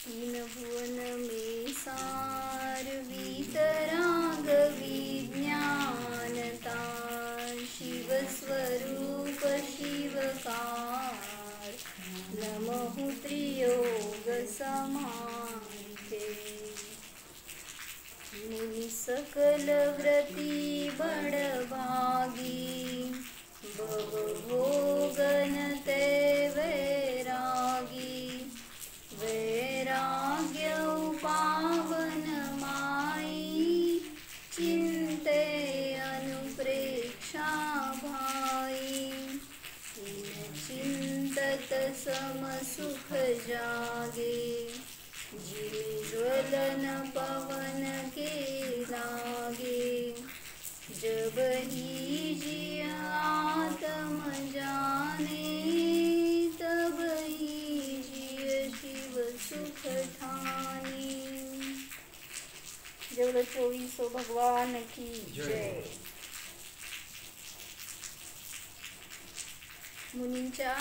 तीन भुवन में सार वीतराग विज्ञानता शिव स्वरूप शिवकार नमः त्रियोग समाखे मुनि सकल व्रती बड़भागी भवभोगन ते वैरागी वैराग्य पावन माई चिंते अनुप्रेक्षा भाई चिंतत सम सुख जागे ज्वलन पवन के लागे जब ही जिय आत्म जाने तब ही जिय शिव सुख ठानी। जवळ 24 भगवान की जय। मुनींच्या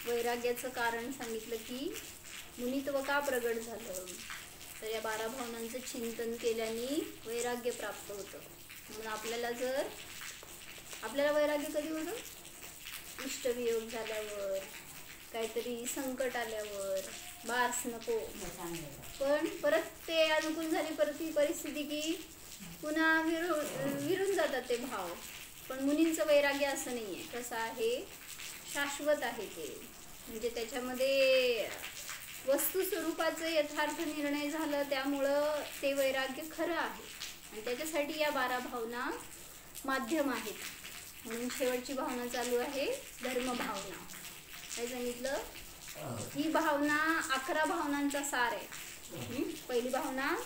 वैराग्याचं कारण सांगितलं की मुनित्व का प्रगट झालं, तर या 12 भावनांचं चिंतन केल्याने वैराग्य प्राप्त होतं। म्हणून आपल्याला वैराग्य कधी होतं? इष्टवियोग झाल्यावर, काहीतरी संकट आल्यावर, बास नको, पण परत ते अनुकूल झाली परत ही परिस्थिती की पुन्हा विरून जातात ते भाव। पण मुनींचं वैराग्य असं नाही आहे, कसं आहे, शाश्वत आहे ते, म्हणजे त्याच्यामध्ये वस्तू स्वरूपाचं यथार्थ निर्णय झालं, त्यामुळं ते वैराग्य खरं आहे आणि त्याच्यासाठी या 12 भावना माध्यम आहेत। म्हणून शेवटची भावना चालू आहे धर्म भावना। काय सांगितलं? ही भावना 11 भावनांचा सार आहे। पहिली भावना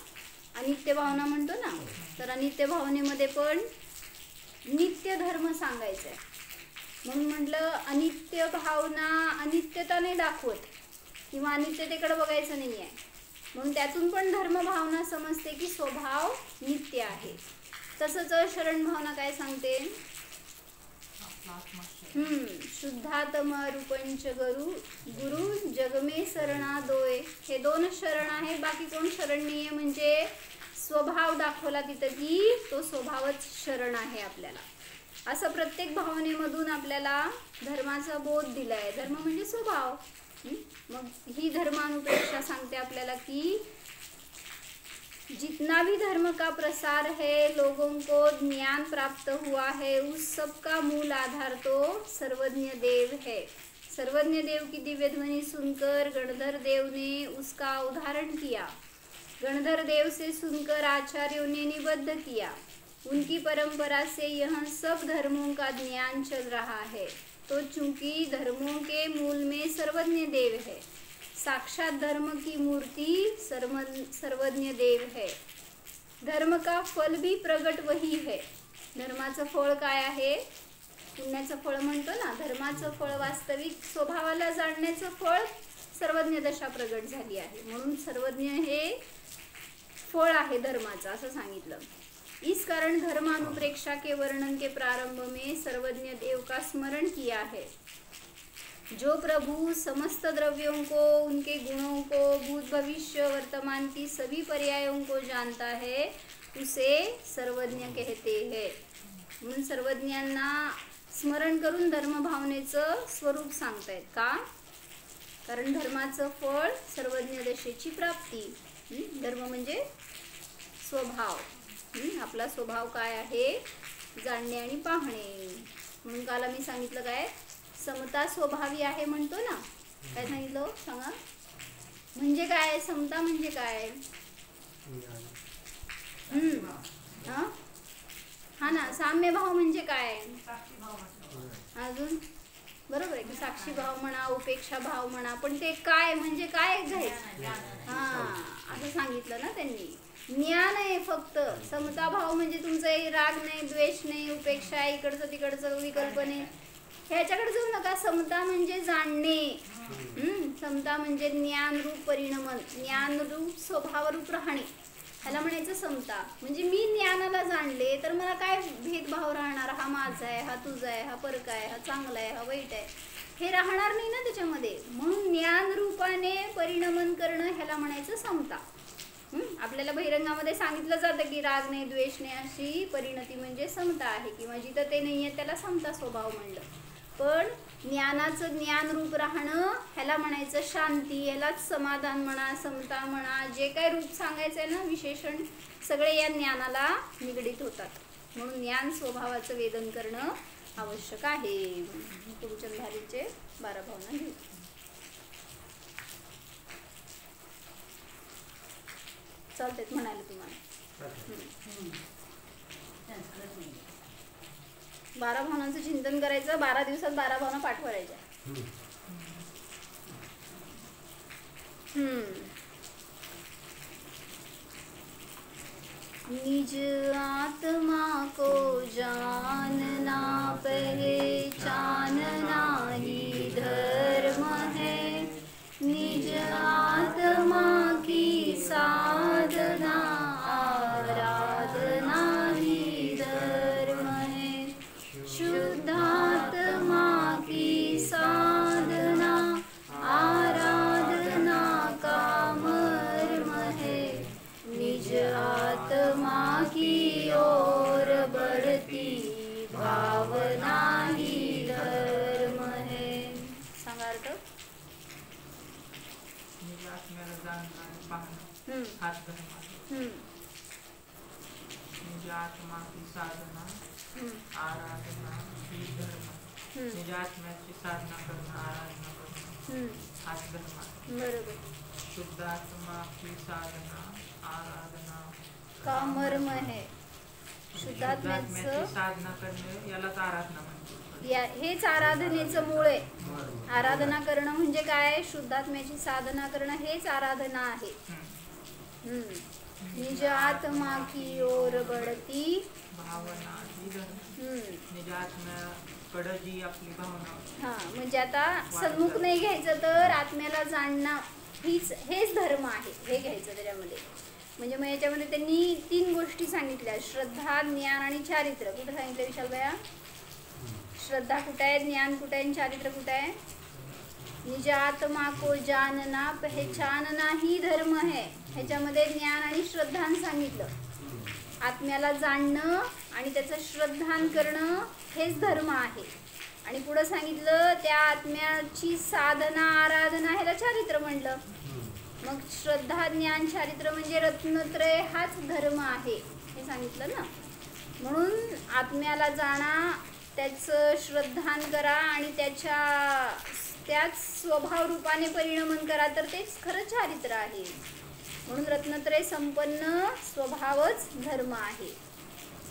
अनित्य भावना म्हणतो ना, तर अनित्य भावनेमध्ये पण नित्य धर्म सांगायचा आहे। म्हणून म्हटलं अनित्य भावना अनित्यता नाही दाखवत किंवा अनित्यतेकडे बघायचं नाही आहे, म्हणून त्यातून पण धर्म भावना समजते की स्वभाव नित्य आहे। तसंच शरण भावना काय सांगते? शुद्धात्मा रूपंच गुरु जगमे शरणा दोय, हे 2 शरण आहे, बाकी कोण शरण नाहीये। म्हणजे स्वभाव दाखवला तिथं की तो स्वभावच शरण आहे आपल्याला। असं प्रत्येक भावनेमधून आपल्याला धर्माचा बोध दिलाय। धर्म म्हणजे स्वभाव। मग ही धर्मानुप्रेक्षा सांगते आपल्याला की जितना भी धर्म का प्रसार है, लोगों को ज्ञान प्राप्त हुआ है, उस सब का मूल आधार तो सर्वज्ञ देव है। सर्वज्ञ देव की दिव्य ध्वनि सुनकर गणधर देव ने उसका उदाहरण किया। गणधर देव से सुनकर आचार्यों ने निबद्ध किया। उनकी परंपरा से यह सब धर्मों का ज्ञान चल रहा है। तो चूंकि धर्मों के मूल में सर्वज्ञ देव है, साक्षात धर्म की मूर्ति सर्वज्ञ देव है। धर्म का फल भी प्रगट वही है। धर्माचं फळ काय आहे? पुण्याचं फळ म्हणतो ना, धर्माचं फळ वास्तविक स्वभावाला जाणण्याचं फळ सर्वज्ञ दशा प्रगट झाली आहे। म्हणून सर्वज्ञ हे फळ आहे धर्माचं, असं सांगितलं। इस कारण धर्मानुप्रेक्षा के वर्णन के प्रारंभ में सर्वज्ञ देव का स्मरण किया है। जो प्रभु समस्त द्रव्यों को, उनके गुणों को, भूत भविष्य वर्तमान की सभी पर्यायों को जानता है, उसे सर्वज्ञ कहते हैं। म्हणून सर्वज्ञांना स्मरण करून धर्म भावनेचं स्वरूप सांगतायत का? कारण धर्माचं फळ सर्वज्ञ दशेची प्राप्ती। धर्म म्हणजे स्वभाव। आपला स्वभाव काय आहे? जाणणे आणि पाहणे। म्हणून काल मी सांगितलं काय, समता स्वभावी आहे म्हणतो ना, काय सांगितलं सांगा? म्हणजे काय समता? म्हणजे काय? हा ना, साम्य भाव म्हणजे काय? अजून बरोबर आहे की साक्षी भाव म्हणा, उपेक्षा भाव म्हणा, पण ते काय म्हणजे काय घ्यायचं? असं सांगितलं ना त्यांनी। ज्ञान आहे फक्त। समता भाव म्हणजे तुमचा राग नाही, द्वेष नाही, उपेक्षा आहे, इकडचं तिकडचं विकल्पने, ह्याच्याकडे जाऊ नका। समता म्हणजे जाणणे। समता म्हणजे ज्ञानरूप परिणमन, ज्ञानरूप स्वभावरूप राहणे, ह्याला म्हणायचं समता। म्हणजे मी ज्ञानाला जाणले तर मला काय भेदभाव राहणार? हा माझा आहे, हा तुझा आहे, हा परका आहे, हा चांगला आहे, हा वाईट आहे, हे राहणार नाही ना त्याच्यामध्ये। म्हणून ज्ञानरूप रूपाने परिणमन करणं ह्याला म्हणायचं समता. आपल्याला बहिरंगामध्ये सांगितलं जातं की राग नाही द्वेष नाही अशी परिणती म्हणजे समता आहे, किंवा जिथं ते नाही आहे त्याला समता स्वभाव म्हणलं. पण ज्ञानाचं ज्ञान रूप राहणं ह्याला म्हणायचं शांती, ह्यालाच समाधान म्हणा, समता म्हणा, जे काही रूप सांगायचं आहे ना विशेषण सगळे या ज्ञानाला निगडीत होतात. म्हणून ज्ञान स्वभावाचं वेदन करणं आवश्यक आहे. तुमच्या धारीचे 12 भावना घेऊ. चालतेत म्हणाले तुम्हाला. 12 भावनांचं चिंतन करायचं. 12 दिवसात 12 भावना पाठ करायच्या. निज आत्मा को जानना पहचानना ही धर्म है, निज आत्मा की साधना आराधना ही धर्म है, शुद्धात्मा की साधना आराधना का मर्म है, निज आत्मा की ओर बढ़ती भावना ही धर्म है. सांगा अर्थ. हाच धर्म आहे. निज आत्मा की साधना आराधना ही धर्म. निज आत्म्याची साधना करणं आराधना करणं हाच धर्म आहे. बरोबर. शुद्ध आत्मा की साधना आराधना का मर्म है. शुद्धात्म्याचं साधना करणे यालाच आराधना म्हणतात. हेच आराधनेचं मूळ आहे. आराधना करणं म्हणजे काय, शुद्धात्म्याची साधना करणं हेच आराधना आहे. निज आत्मा की ओर बढ़ती भावना ही धर्म. निज आत्म्याकडे जी आपली भावना. म्हणजे आता सन्मुख नाही घ्यायचं तर आत्म्याला जाणणं हेच धर्म आहे हे घ्यायचं त्याच्यामध्ये. म्हणजे मग याच्यामध्ये त्यांनी 3 गोष्टी सांगितल्या, श्रद्धा, ज्ञान आणि चारित्र्य. कुठे सांगितलं विशाल भैया? श्रद्धा कुठे आहे, ज्ञान कुठे आहे, चारित्र्य कुठे आहे? निज आत्मा को जानना पहचानना ही धर्म है. ह्याच्यामध्ये ज्ञान आणि श्रद्धान सांगितलं. आत्म्याला जाणणं आणि त्याचं श्रद्धान करणं हेच धर्म आहे. आणि पुढं सांगितलं त्या आत्म्याची साधना आराधना ह्याला चारित्र्य म्हणलं. मग श्रद्धा ज्ञान चारित्र्य म्हणजे रत्नत्रय हाच धर्म आहे हे सांगितलं ना. म्हणून आत्म्याला जाणा, त्याचं श्रद्धान करा आणि त्याच स्वभाव रूपाने परिणमन करा, तर तेच खरं चारित्र्य आहे. म्हणून रत्नत्रय संपन्न स्वभावच धर्म आहे.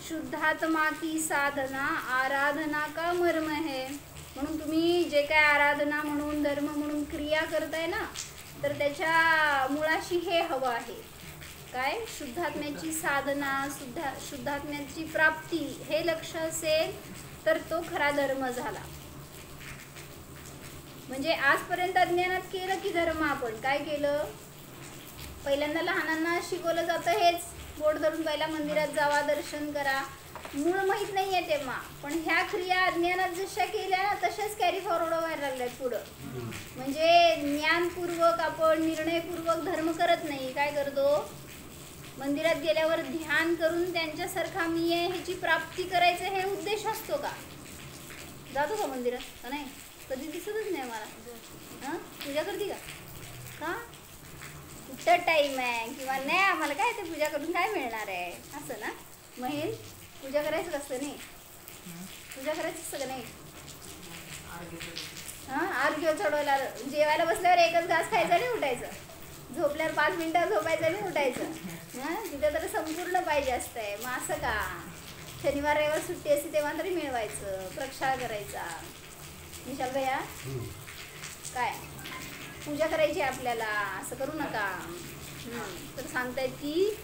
शुद्धात्मा की साधना आराधना का मर्म है. म्हणून तुम्ही जे काय आराधना म्हणून धर्म म्हणून क्रिया करताय ना, तर त्याच्या मुळाशी हे हवं आहे काय, शुद्धात्म्याची साधना, शुद्धात्म्याची प्राप्ती हे लक्ष असेल तर तो खरा धर्म झाला. म्हणजे आजपर्यंत अज्ञानात केलं की धर्म आपण काय केलं, पहिल्यांदा लहानांना शिकवलं जातं हेच, बोट धरून पहिला मंदिरात जावा, दर्शन करा, मूळ माहीत नाहीये तेव्हा. पण ह्या क्रिया अज्ञानात जशा केल्या ना तशाच कॅरी फॉरवर्ड व्हायला लागल्यात पुढं. म्हणजे ज्ञानपूर्वक आपण निर्णयपूर्वक धर्म करत नाही, काय करतो, मंदिरात गेल्यावर ध्यान करून त्यांच्यासारखा मी आहे ह्याची प्राप्ती करायचं हे उद्देश असतो का? जातो का मंदिरात का नाही? कधी दिसतच नाही मला. पूजा करते का? कुठं टाईम आहे किंवा नाही, आम्हाला काय ते पूजा करून काय मिळणार आहे असं ना. महेन पूजा करायचं कसं नाही, पूजा करायचं सगळं नाही. अर्घ्य चढवायला जेवायला बसल्यावर एकच घास खायचा आणि उठायचं, झोपल्यावर 5 मिनिटं झोपायचं आणि उठायचं. तिथं तर संपूर्ण पाहिजे असतंय. मग असं का, शनिवार रविवार सुट्टी असते तेव्हा तरी मिळवायचं, प्रक्षाळ करायचा. विशाल भैया काय पूजा करायची आपल्याला, असं करू नका. तर सांगतायत की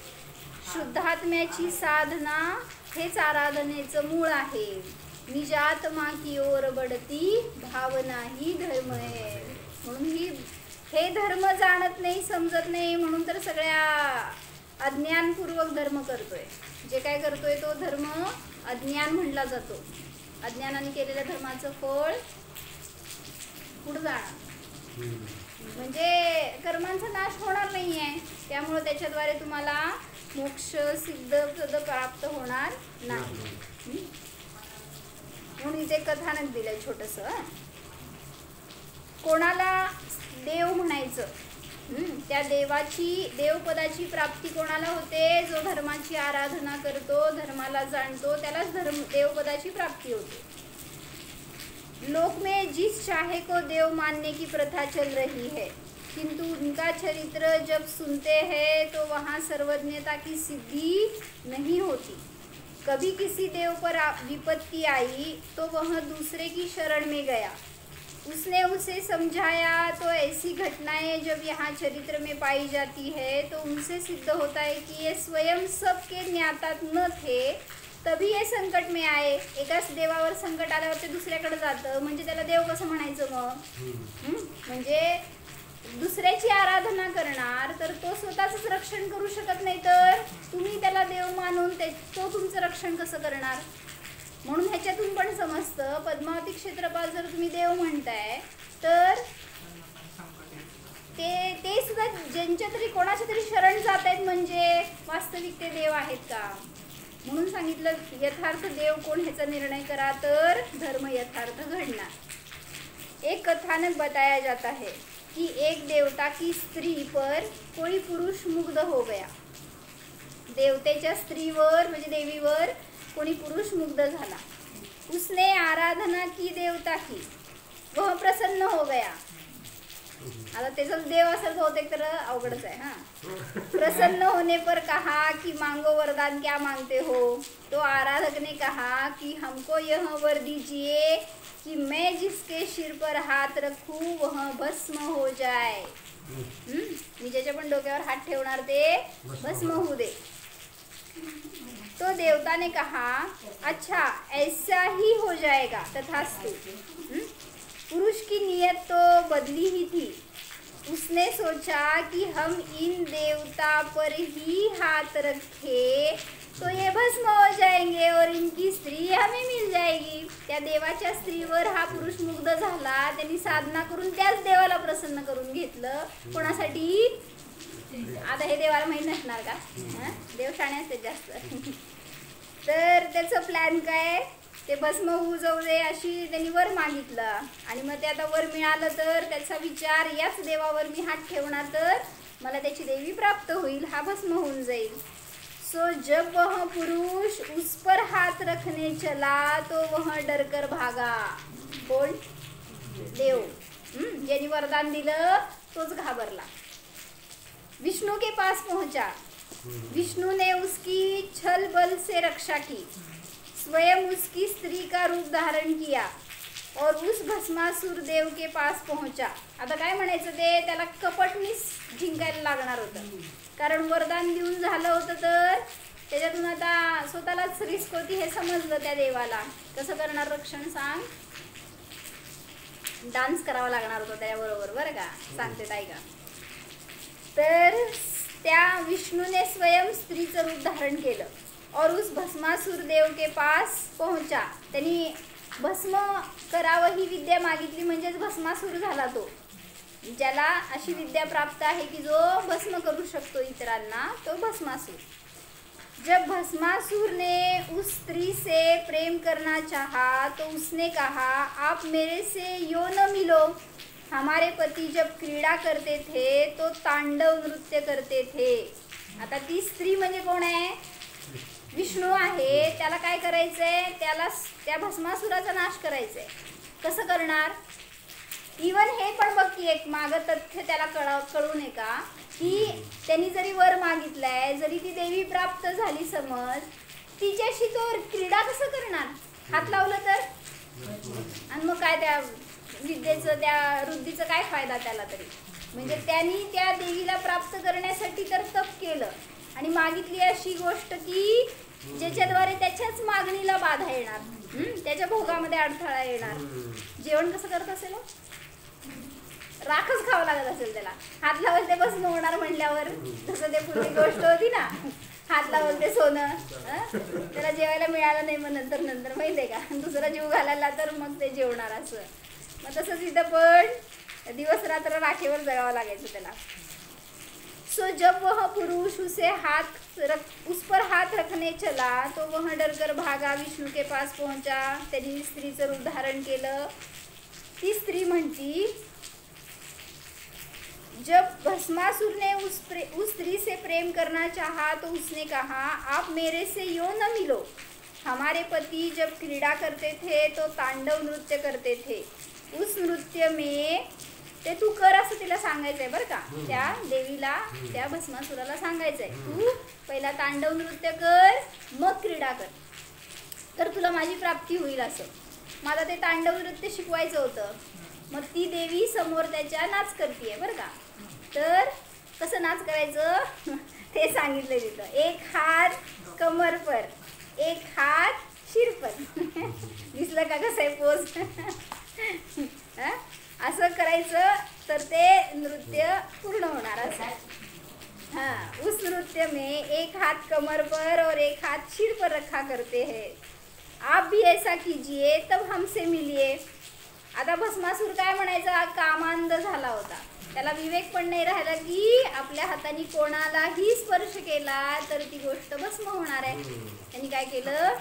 शुद्धात्म्याची साधना हेच आराधनेचं मूळ आहे. निज आत्मा की ओर बढ़ती भावना ही धर्म आहे. म्हणून हे धर्म जाणत नाही, समजत नाही, म्हणून तर सगळ्या अज्ञानपूर्वक धर्म करतोय. जे काय करतोय तो धर्म अज्ञान म्हणला जातो. अज्ञानाने केलेल्या धर्माचं फळ पुढे जाणार. म्हणजे कर्मांचा नाश होणार नाही आहे, त्यामुळे त्याच्याद्वारे तुम्हाला मोक्ष सिद्ध प्राप्त होणार नाही. म्हणून इथे कथानक दिलंय छोटस. कोणाला देव म्हणायचं, त्या देवपदाची प्राप्ती कोणाला होते? जो धर्माची आराधना करतो, धर्माला जाणतो, त्यालाच देवपदाची प्राप्ती होते. लोक में जिस चाहे को देव मानने की प्रथा चल रही है, किंतु उनका चरित्र जब सुनते हैं तो वहाँ सर्वज्ञता की सिद्धि नहीं होती. कभी किसी देव पर विपत्ति आई तो वह दूसरे की शरण में गया, उसने उसे समझाया, तो ऐसी घटनाएं जब यहाँ चरित्र में पाई जाती है तो उनसे सिद्ध होता है कि ये स्वयं सबके ज्ञाता न थे, तभी हे संकट में आए. एकाच देवावर संकट आल्यावर ते दुसऱ्याकडे जातं, म्हणजे त्याला देव कसं म्हणायचं मग? म्हणजे दुसऱ्याची आराधना करणार तर तो स्वतःच रक्षण करू शकत नाही, तर तुम्ही त्याला देव मानून तो तुमचं रक्षण कसं करणार? म्हणून ह्याच्यातून पण समजतं, पद्मावती क्षेत्रपाल जर तुम्ही देव म्हणताय तर ते सुद्धा ज्यांच्या तरी कोणाच्या तरी शरण जात आहेत, म्हणजे वास्तविक ते देव आहेत का? म्हणून सांगितलं यथार्थ देव कोण ह्याचा निर्णय करा, तर धर्म यथार्थ घडणार. एक कथानक बताया जाता है कि एक देवता की स्त्री पर कोई पुरुष मुग्ध हो गया. देवतेच्या स्त्रीवर म्हणजे देवीवर कोणी पुरुष मुग्ध झाला. उसने आराधना की देवता की, वह प्रसन्न हो गया. आता त्याचाच देव असेल बहुतेक तर अवघडच आहे. प्रसन्न होने पर कहा कि मांगो वरदान, क्या मांगते हो? तो आराधक ने कहा कि हमको यह वर दीजिए कि मैं जिसके सिर पर हाथ रखूं वह भस्म हो जाए. मी ज्याच्या पण डोक्यावर हात ठेवणार ते भस्म होऊ दे. तो देवता ने कहा अच्छा ऐसा ही हो जाएगा, तथास्तु. पुरुष की नियत तो बदली ही थी. उसने सोचा कि हम इन देवता पर ही हाथ रखे तो ये भस्म हो जाएंगे और इनकी स्त्री हमें मिल जाएगी. त्या देवाच्या स्त्रीवर हा पुरुष मुग्ध झाला, त्यांनी साधना करून त्याच देवाला प्रसन्न करून घेतलं. कोणासाठी? आता हे देवाला माहीत नसणार का? देव शाणे असते जास्त. तर त्याचं प्लॅन काय? ते भस्म होऊ जाऊ दे अशी त्यांनी वर मागितलं, आणि मग ते आता वर मिळालं तर त्याचा विचार, याच देवावर मी हात ठेवणार तर मला त्याची देवी प्राप्त होईल, हा भस्म होऊन जाईल. सो जब वह पुरुष उस पर हाथ रखने चला तो वह डर कर भागा. कोण? देव. ज्यांनी वरदान दिलं तोच घाबरला. विष्णु के पास पहुंचा. विष्णु ने उसकी छल बल से रक्षा की, स्वयं उसकी स्त्री का रूप धारण किया और उस भस्मासुर देव के पास पहुंचा. आता काय म्हणायचं ते? त्याला कपटनीच जिंकायला लागणार होतं, कारण वरदान देऊन झालं होतं तर त्याच्यातून आता स्वतःलाच रिस्क होती हे समजलं त्या देवाला. कसं करणार रक्षण सांग? डान्स करावा लागणार होता त्याबरोबर, बरं का? सांगते ऐका. तर त्या विष्णूने स्वयं स्त्रीचं रूप धारण केलं और उस भस्मासुर देव के पास पहुंचा. त्यांनी भस्म करावं ही विद्या मागितली, म्हणजेच भस्मासुर झाला तो. ज्याला अशी विद्या प्राप्त आहे की जो भस्म करू शकतो इतरांना, तो भस्मासुर. जब भस्मासुर ने उस स्त्री से प्रेम करना चाहा तो उसने कहा आप मेरे से यो न मिलो. हमारे पति जब क्रीडा करते थे तो तांडव नृत्य करते थे. आता ती स्त्री म्हणजे कोण आहे? विष्णू आहे. त्याला काय करायचंय? त्याला त्या भस्मासुराचा नाश करायचंय. कसं करणार? इवन हे पण बघ की एक माग तथ्य त्याला कळू नये का, की त्यांनी जरी वर मागितलाय, जरी ती देवी प्राप्त झाली समज, तिच्याशी तो क्रीडा कसं करणार? हात लावलं तर? आणि मग काय त्या विद्येचं, त्या रुद्धीचं काय फायदा त्याला तरी? म्हणजे त्यांनी त्या देवीला प्राप्त करण्यासाठी तर तप केलं आणि मागितली अशी गोष्ट की ज्याच्याद्वारे त्याच्याच मागणीला बाधा येणार, त्याच्या भोगामध्ये अडथळा येणार. जेवण कसं करत असेल? राखच खावं लागत असेल त्याला. हात लावल ते बस होणार म्हणल्यावर, तसं ते पूर्वी गोष्ट होती ना, हात लावल ते सोनं. त्याला जेवायला मिळालं नाही, मग नंतर माहिती आहे का दुसरा जीव घालायला तर मग ते जेवणार असं. मग तसंच इथं पण दिवस रात्र राखेवर जगावं लागायचं त्याला. सो जब वह पुरुष उस पर हाथ रखने चला तो वह डरकर भागा, विष्णू के पास पहुंचा. त्यांनी स्त्रीचं रूप धारण केलं. ती स्त्री म्हणती, जब भस्मासुर ने उस स्त्री से प्रेम करना चाहा तो उसने कहा, आप मेरे से यूं न मिलो. हमारे पति जब क्रीडा करते थे तो तांडव नृत्य करते थे. उस नृत्य में ते तू कर असं तिला सांगायचंय बरं का. त्या देवीला, त्या भस्मासुराला सांगायचंय, तू पहिला तांडव नृत्य कर, मग क्रीडा कर, तर तुला माझी प्राप्ती होईल असं. मला ते तांडव नृत्य शिकवायचं होतं. मग ती देवी समोर त्याच्या नाच करतीये बरं का. तर कसं नाच करायचं ते सांगितलं तिथं. एक हात कमर पर, एक हात शिर पर. दिसलं का कसं आहे पोज. असं करायचं तर ते नृत्य पूर्ण होणार असं. हाँ, उस नृत्य में एक हाथ कमर पर और एक हाथ सिर पर रखा करते हैं. आप भी ऐसा कीजिए तब हमसे मिलिए. आता भस्मासूर काय म्हणायचा, कामांध झाला होता. त्याला विवेक पण नाही राहिला की आपल्या हाताने कोणालाही स्पर्श केला तर ती गोष्ट भस्म होणार आहे. त्यांनी काय केलं,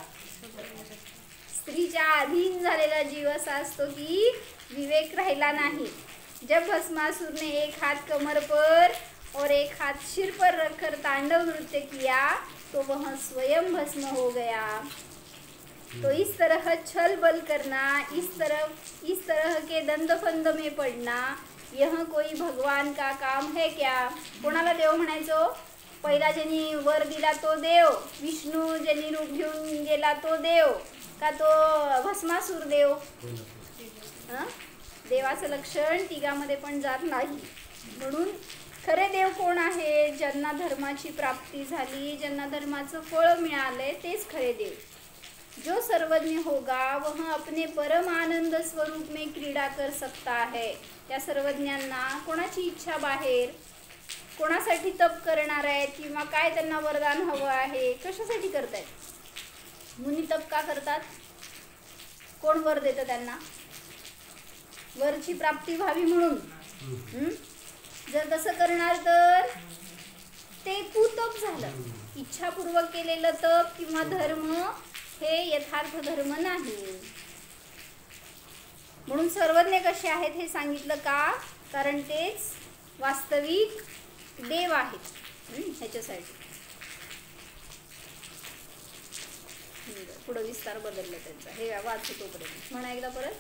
स्त्रीच्या अधीन झालेला जीव असा असतो की विवेक राहिला नाही. जब भस्मासुर ने एक हाथ कमर पर और एक हाथ सिर पर रखकर तांडव नृत्य किया तो वह स्वयं भस्म हो गया. तो इस तरह छल बल करना, इस तरह के दंड फंद में पडना, यह कोई भगवान का काम है क्या. कोणाला देव म्हणायचो, पहिला ज्यांनी वर दिला तो देव, विष्णू ज्यांनी रूप घेऊन गेला तो देव, का तो भस्मासूर देव. देवाचं लक्षण तिघामध्ये पण जात नाही. म्हणून खरे देव कोण आहे, ज्यांना धर्माची प्राप्ती झाली, ज्यांना धर्माचं फळ मिळालंय तेच खरे देव. जो सर्वज्ञ होगा वह अपने परम आनंद स्वरूप में क्रीडा कर सकता है. त्या सर्वज्ञांना कोणाची इच्छा बाहेर, कोणासाठी तप करणार आहेत किंवा काय त्यांना वरदान हवं आहे, कशासाठी करतायत. मुनी तप का करतात, कोण वर देतं त्यांना, वरची प्राप्ती व्हावी म्हणून. जर तसं करणार तर ते कुतप झालं. इच्छापूर्वक केलेलं तप किंवा धर्म हे यथार्थ धर्म नाही. म्हणून सर्वज्ञ कसे आहेत हे सांगितलं का, कारण तेच वास्तविक देव आहेत. ह्याच्यासाठी पुढं विस्तार बदलला त्यांचा. हे वाचतो तोपर्यंत म्हणा एकदा परत.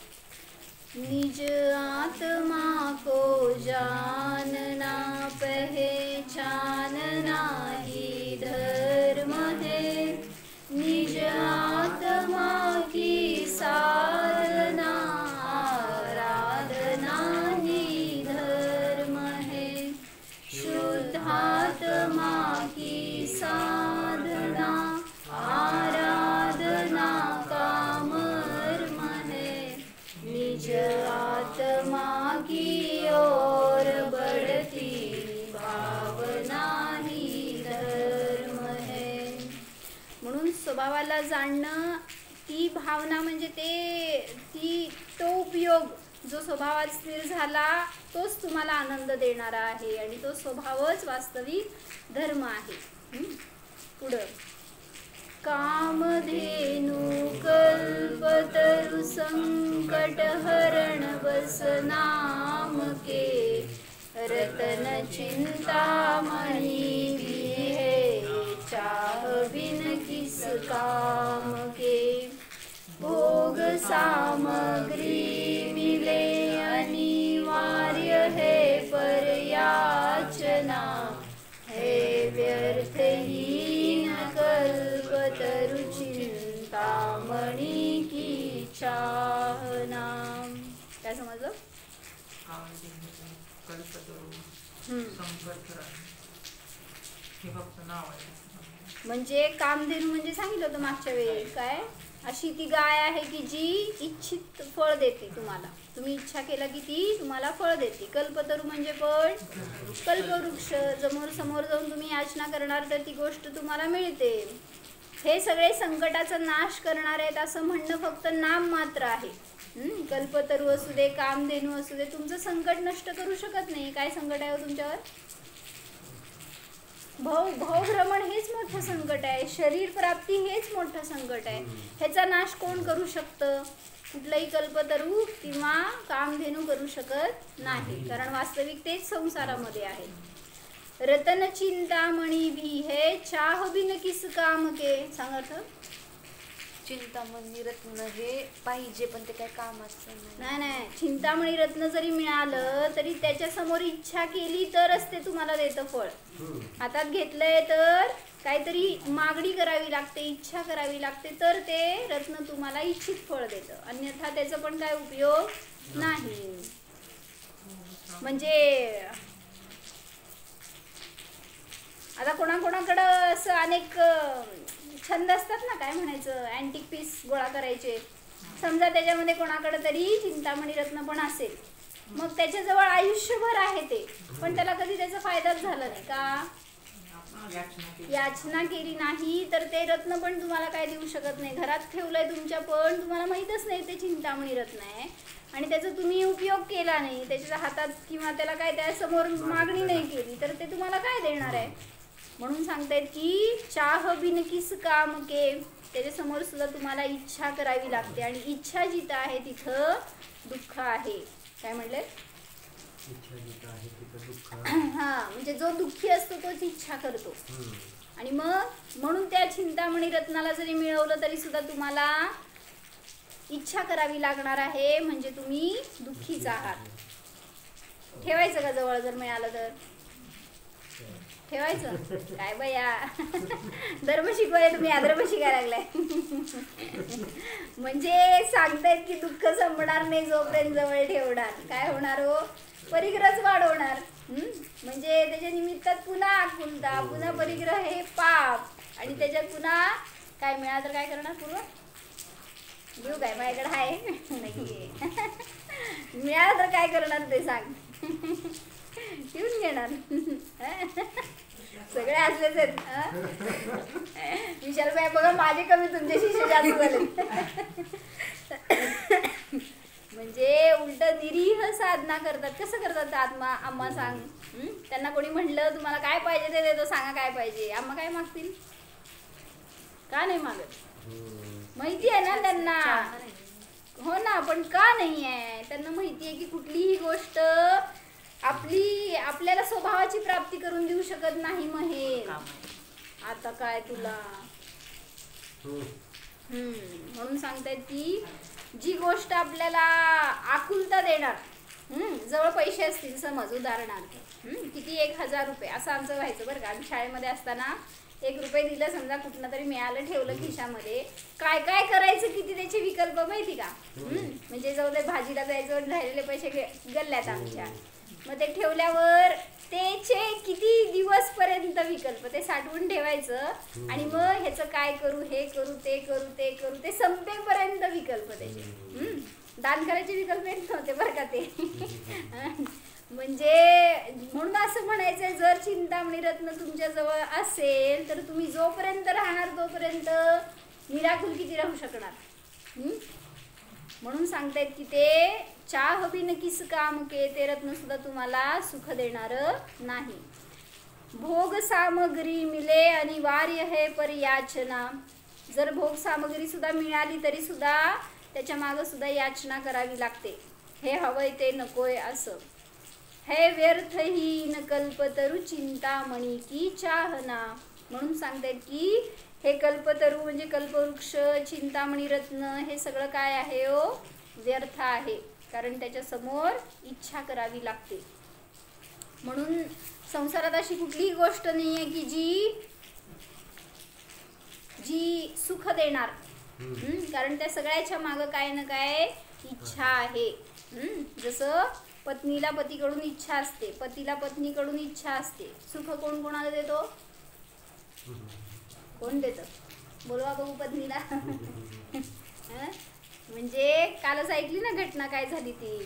निज आत्मा को जानना पहचानना ही धर्म है. निज आत्मा की साधना आराधना ही धर्म है. शुद्धात्मा की साधना आराधना कामर्म है. निज आत्मा की ओर बढ़ती भावना ही धर्म है. म्हणून स्वभावाला जाणणं, ती भावना म्हणजे तो उपयोग जो स्वभावात स्थिर झाला तोच तुम्हाला आनंद देणारा आहे आणि तो स्वभावच वास्तविक धर्म आहे. पुढं कामधेनु कल्पतरु संकट हरण बस नाम के. रतन चिंतामणि भी है चाह बिन किस काम के. भोग सामग्री मिले अनिवार्य है पर याचना है व्यर्थहीन. कल्पतरु चिंतामणि की चाहना. काय समजलं, म्हणजे कामधेनू म्हणजे सांगितलं होतं मागच्या वेळी काय, अशी ती गाय आहे की जी इच्छित फळ देते तुम्हाला. तुम्ही इच्छा केला की ती तुम्हाला फळ देते. कल्पतरू म्हणजे पण कल्पवृक्ष. समोर जाऊन तुम्ही याचना करणार तर ती गोष्ट तुम्हाला मिळते. हे सगळे संकटाचा नाश करणार आहेत असं म्हणणं फक्त नाम मात्र आहे. कल्पतरू असू दे, कामधेनू असू दे, तुमचं संकट नष्ट करू शकत नाही. काय संकट आहे हो तुमच्यावर? भवभ्रमण हेच मोठं संकट आहे. शरीर प्राप्ती हेच मोठं संकट आहे. ह्याचा नाश कोण करू शकतं? कुठलंही कल्पतरू किंवा कामधेनू करू शकत नाही, कारण वास्तविक तेच संसारामध्ये आहे. रतन चिंतामणी भी है, चाह बिन किस काम के. सांगा अर्थ. चिंतामणी रत्न हे पाहिजे, पण ते काय कामाचं नाही. चिंतामणी रत्न जरी मिळालं तरी त्याच्या समोर इच्छा केली तरच ते तुम्हाला देतं फळ. हातात घेतलंय तर काहीतरी मागणी करावी लागते, इच्छा करावी लागते, तर ते रत्न तुम्हाला इच्छित फळ देतं. अन्यथा त्याचा पण काय उपयोग नाही. म्हणजे आता कोणाकोणाकडं असं अनेक छंद असतात ना, काय म्हणायचं, अँटिक पीस गोळा करायचे. समजा त्याच्यामध्ये कोणाकडे तरी चिंतामणी रत्न पण असेल, मग त्याच्याजवळ आयुष्यभर आहे ते, पण त्याला कधी त्याचा फायदाच झाला नाही का? याचना केली नाही तर ते रत्न पण तुम्हाला काय देऊ शकत नाही. घरात ठेवलंय तुमच्या, पण तुम्हाला माहीतच नाही ते चिंतामणी रत्न आहे आणि त्याचा तुम्ही उपयोग केला नाही, त्याच्या हातात किंवा त्याला काय त्यासमोर मागणी नाही केली, तर ते तुम्हाला काय देणार आहे? म्हणून सांगतायत की चाह बिन किस काम के, त्याच्यासमोर सुद्धा तुम्हाला इच्छा करावी लागते, आणि इच्छा जिथं आहे तिथं दुःख आहे. काय म्हणले? हा, म्हणजे जो दुःखी असतो तोच इच्छा करतो. आणि मग म्हणून त्या चिंतामणी रत्नाला जरी मिळवलं तरी सुद्धा तुम्हाला इच्छा करावी लागणार आहे, म्हणजे तुम्ही दुःखीच आहात. ठेवायचं का जवळ जर मिळालं तर? ठेवायचं काय बया, धर्म शिकवायला तुम्ही अधर्म शिकायला लागलाय. म्हणजे सांगतायत की दुःख संपणार नाही जोपर्यंत जवळ ठेवणार. काय होणार हो? परिग्रहच वाढवणार. म्हणजे त्याच्या निमित्तात पुन्हा आकुलता, पुन्हा परिग्रह हे पाप, आणि त्याच्यात पुन्हा काय मिळालं तर काय करणार? पूर्व देऊ काय माझ्याकडे आहे नाही, मिळालं तर काय करणार ते सांग. ठेवून घेणार. सगळे असलेच आहेत. विशाल बाई बघा, माझे कमी तुमचे शिष्य जास्त झाले. म्हणजे उलट निरीह साधना करतात. कसं करतात आम्हा सांग. त्यांना कोणी म्हणलं तुम्हाला काय पाहिजे ते देतो, सांगा काय पाहिजे. आम्हा काय मागतील? का नाही मागत? माहिती आहे ना त्यांना. हो ना, पण का नाही आहे? त्यांना माहिती आहे की कुठलीही गोष्ट आपल्याला स्वभावाची प्राप्ती करून देऊ शकत नाही. महेश आता काय तुला म्हणून सांगतायत की जी गोष्ट आपल्याला आकुलता देणार, जवळ पैसे असतील समज, उदाहरणार्थ किती 1000 रुपये असं आमचं व्हायचं बरं का. आम्ही शाळेमध्ये असताना 1 रुपये दिलं समजा, कुठनं तरी मिळालं, ठेवलं खिशामध्ये, काय काय करायचं किती त्याचे विकल्प माहिती का. म्हणजे जाऊ दे, भाजीला जायचं, राहिलेले पैसे गल्ल्यात आमच्या, मग ते ठेवल्यावर त्याचे किती दिवसपर्यंत विकल्प ते साठवून ठेवायचं, आणि मग ह्याचं काय करू, हे करू, ते करू, ते करू, ते संपेपर्यंत विकल्प त्याचे. दान करायचे विकल्प येत नव्हते बरं का ते. म्हणजे म्हणून असं म्हणायचंय, जर चिंतामणी रत्न तुमच्या जवळ असेल तर तुम्ही जोपर्यंत राहणार तोपर्यंत निराकुल किती राहू शकणार. म्हणून सांगतायत की ते चाह बिन किस काम के, ते रत्न सुद्धा तुम्हाला सुख देणार नाही. भोग सामग्री मिले अनिवार्य है पर याचना. जर भोग सामग्री सुद्धा मिळाली तरी सुद्धा त्याच्या मागं सुद्धा याचना करावी लागते. हे हवंय ते नकोय असं. हे व्यर्थ ही न कल्पतरू चिंतामणी की चाहना. म्हणून सांगतायत की हे कल्पतरू म्हणजे कल्पवृक्ष, चिंतामणी रत्न, हे सगळं काय आहे हो? व्यर्थ आहे, कारण त्याच्या समोर इच्छा करावी लागते. म्हणून संसारात अशी कुठलीही गोष्ट नाही आहे की जी सुख देणार. कारण त्या सगळ्याच्या मागं काय ना काय इच्छा आहे. जसं पत्नीला पतीकडून इच्छा असते, पतीला पत्नीकडून इच्छा असते. सुख कोण कोणाला देतो? कोण देतं? बोलवा बघू पत्नीला. म्हणजे कालच ऐकली ना घटना काय झाली ती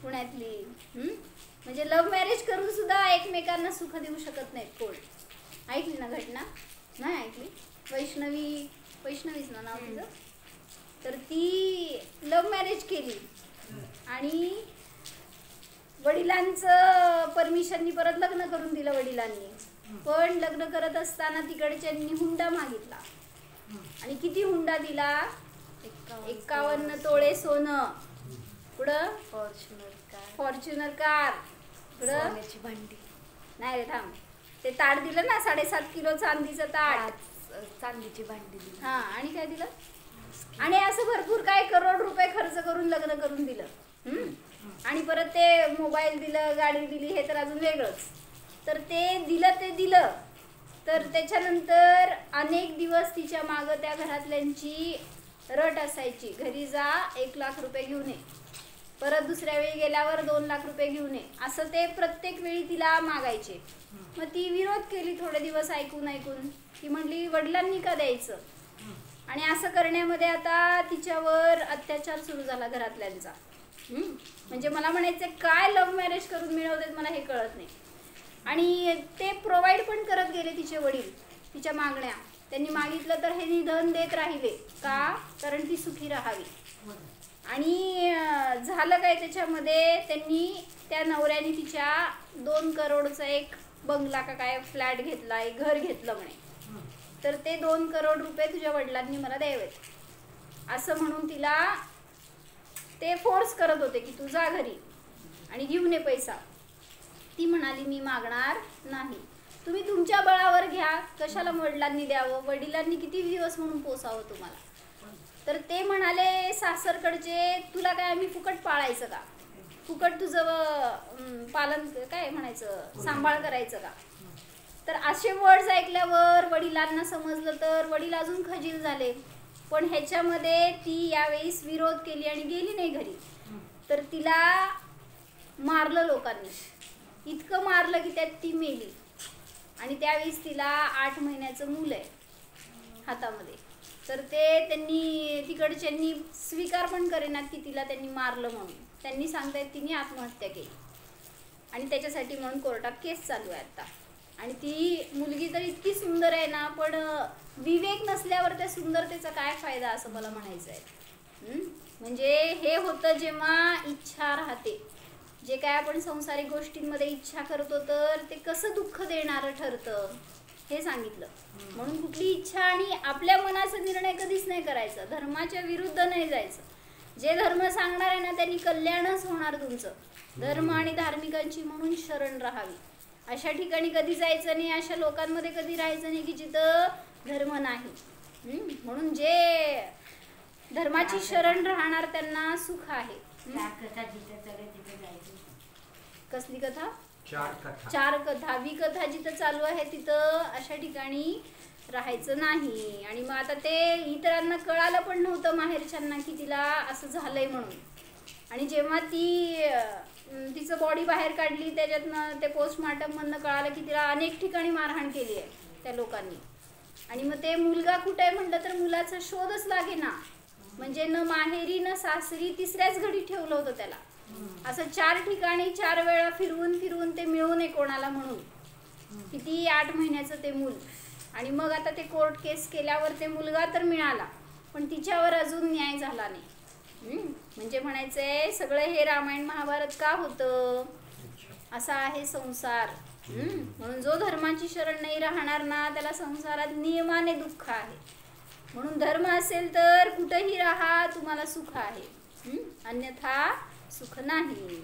पुण्यातली. म्हणजे लव्ह मॅरेज करून सुद्धा एकमेकांना सुख देऊ शकत नाहीत कोण. ऐकली ना घटना? नाही ऐकली? वैष्णवीच ना नाव तिचं. तर ती लव्ह मॅरेज केली आणि वडिलांचं परमिशननी परत लग्न करून दिलं वडिलांनी. पण लग्न करत असताना तिकडच्यांनी हुंडा मागितला आणि किती हुंडा दिला? 51 तोळे सोनं, पुढं फॉर्च्युनर कार, पुढं भांडी नाही रे थांब, ते ताट दिलं ना 7.5 किलो चांदीचं ताट, चांदीची भांडी दिली. हा आणि काय दिलं? आणि असं भरपूर काय करोड रुपये खर्च करून लग्न करून दिलं. आणि परत ते मोबाईल दिलं, गाडी दिली, हे तर अजून वेगळंच. तर ते दिलं तर त्याच्यानंतर अनेक दिवस तिच्या मागं त्या घरातल्यांची रट असायची, घरी जा 1 लाख रुपये घेऊन ये, परत दुसऱ्या वेळी गेल्यावर 2 लाख रुपये घेऊन ये, असं ते प्रत्येक वेळी तिला मागायचे. मग ती विरोध केली थोडे दिवस ऐकून. ती म्हणली वडिलांनी का द्यायचं? आणि असं करण्यामध्ये आता तिच्यावर अत्याचार सुरू झाला घरातल्यांचा. म्हणजे मला म्हणायचं काय लव्ह मॅरेज करून मिळवतात मला हे कळत नाही. आणि ते प्रोव्हाइड पण करत गेले तिचे वडील, तिच्या मागण्या त्यांनी मागितलं तर हे धन देत राहिले का? कारण ती सुखी राहावी. आणि झालं काय त्याच्यामध्ये, त्यांनी त्या नवऱ्याने तिच्या 2 करोडचा एक बंगला का काय फ्लॅट घेतला, एक घर घेतलं म्हणे. तर ते 2 करोड रुपये तुझ्या वडिलांनी मला द्यावेत असं म्हणून तिला ते फोर्स करत होते की तू जा घरी आणि घेऊन ये पैसा. ती म्हणाली मी मागणार नाही, तुम्ही तुमच्या बळावर घ्या, कशाला वडिलांनी द्यावं, वडिलांनी किती दिवस म्हणून पोसावं तुम्हाला. तर ते म्हणाले सासरकडचे तुला काय आम्ही फुकट पाळायचं का, फुकट तुझं पालन काय म्हणायचं सांभाळ करायचं का. तर असे वर्ड्स ऐकल्यावर वडिलांना समजलं तर वडील अजून खजील झाले. पण ह्याच्यामध्ये ती यावेळेस विरोध केली आणि गेली नाही घरी. तर तिला मारलं लोकांनी, इतकं मारलं की त्यात ती मेली. आणि त्यावेळेस तिला 8 महिन्याचं मूल आहे हातामध्ये. तर ते त्यांनी तिकडच्यांनी स्वीकार पण करेनात की तिला त्यांनी मारलं म्हणून. त्यांनी सांगतायत तिने आत्महत्या केली आणि त्याच्यासाठी म्हणून कोर्टात केस चालू आहे आता. आणि ती मुलगी तर इतकी सुंदर आहे ना, पण विवेक नसल्यावर त्या सुंदरतेचा काय फायदा असं मला म्हणायचं आहे. म्हणजे हे होतं जेव्हा इच्छा राहते, जे काय आपण संसारिक गोष्टींमध्ये इच्छा करतो तर ते कसं दुःख देणारं ठरतं हे सांगितलं. म्हणून कुठली इच्छा आणि आपल्या मनाचा निर्णय कधीच नाही करायचा, धर्माच्या विरुद्ध नाही जायचं. जे धर्म सांगणार आहे ना त्यांनी कल्याणच होणार तुमचं. धर्म आणि धार्मिकांची म्हणून शरण राहावी, अशा ठिकाणी कधी जायचं नाही, अशा लोकांमध्ये कधी राहायचं नाही की जिथं धर्म नाही. म्हणून जे धर्माची शरण राहणार त्यांना सुख आहे. कसली कथा? 4 कथा. विकथा जिथं चालू आहे तिथं अशा ठिकाणी राहायचं नाही. आणि मग आता ते इतरांना कळालं पण नव्हतं माहेरच्यांना की तिला असं झालंय म्हणून. आणि जेव्हा तिचं बॉडी बाहेर काढली त्याच्यातनं ते पोस्टमॉर्टममधनं कळालं की तिला अनेक ठिकाणी मारहाण केली आहे त्या लोकांनी. आणि मग ते मुलगा कुठे आहे म्हटलं तर मुलाचा शोधच लागेना. म्हणजे न माहेरी न सासरी, तिसऱ्याच घडी ठेवलं होतं त्याला. असं 4 ठिकाणी 4 वेळा फिरवून ते मिळू नये कोणाला म्हणून. किती 8 महिन्याचं ते मूल. आणि मग आता ते कोर्ट केस केल्यावर ते मुलगा तर मिळाला पण तिच्यावर अजून न्याय झाला नाही. म्हणजे म्हणायचंय सगळं हे रामायण महाभारत का होतं, असा आहे संसार. म्हणून जो धर्माची शरण नाही राहणार ना त्याला संसारात नियमाने दुःख आहे. म्हणून धर्म असेल तर कुठेही राहा तुम्हाला सुख आहे, अन्यथा सुख नाही.